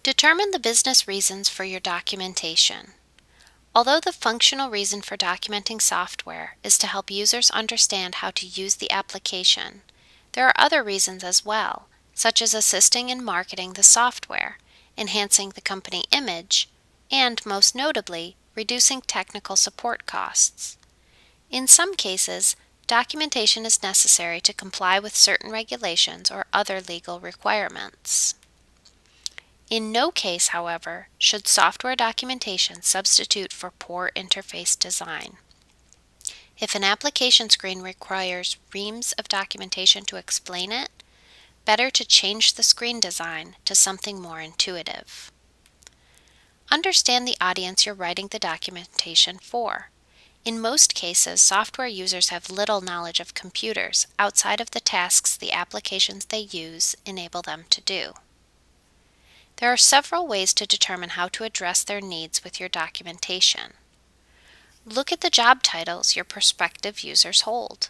Determine the business reasons for your documentation. Although the functional reason for documenting software is to help users understand how to use the application, there are other reasons as well, such as assisting in marketing the software, enhancing the company image, and, most notably, reducing technical support costs. In some cases, documentation is necessary to comply with certain regulations or other legal requirements. In no case, however, should software documentation substitute for poor interface design. If an application screen requires reams of documentation to explain it, better to change the screen design to something more intuitive. Understand the audience you're writing the documentation for. In most cases, software users have little knowledge of computers outside of the tasks the applications they use enable them to do. There are several ways to determine how to address their needs with your documentation. Look at the job titles your prospective users hold.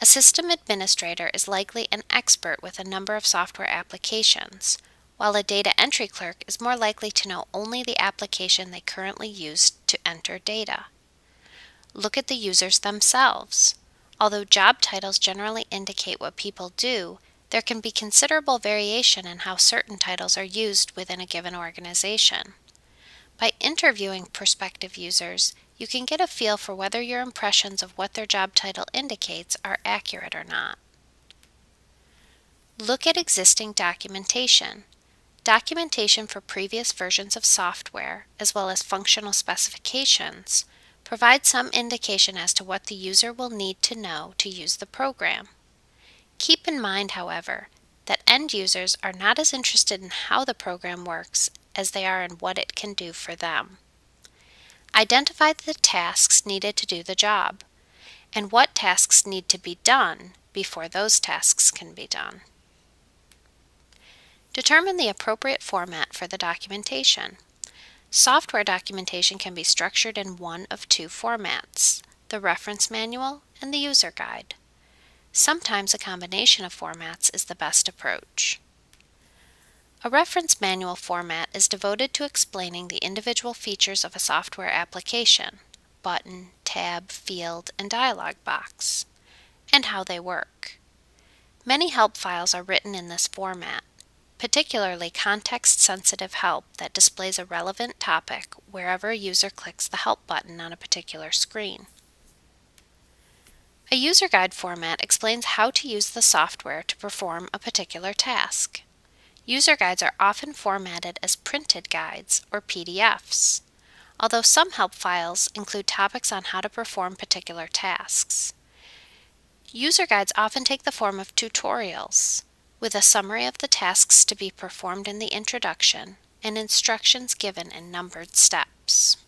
A system administrator is likely an expert with a number of software applications, while a data entry clerk is more likely to know only the application they currently use to enter data. Look at the users themselves. Although job titles generally indicate what people do, there can be considerable variation in how certain titles are used within a given organization. By interviewing prospective users, you can get a feel for whether your impressions of what their job title indicates are accurate or not. Look at existing documentation. Documentation for previous versions of software, as well as functional specifications, provide some indication as to what the user will need to know to use the program. Keep in mind, however, that end users are not as interested in how the program works as they are in what it can do for them. Identify the tasks needed to do the job, and what tasks need to be done before those tasks can be done. Determine the appropriate format for the documentation. Software documentation can be structured in one of two formats: the reference manual and the user guide. Sometimes a combination of formats is the best approach. A reference manual format is devoted to explaining the individual features of a software application, button, tab, field, and dialog box, and how they work. Many help files are written in this format, particularly context-sensitive help that displays a relevant topic wherever a user clicks the Help button on a particular screen. A user guide format explains how to use the software to perform a particular task. User guides are often formatted as printed guides or PDFs, although some help files include topics on how to perform particular tasks. User guides often take the form of tutorials, with a summary of the tasks to be performed in the introduction and instructions given in numbered steps.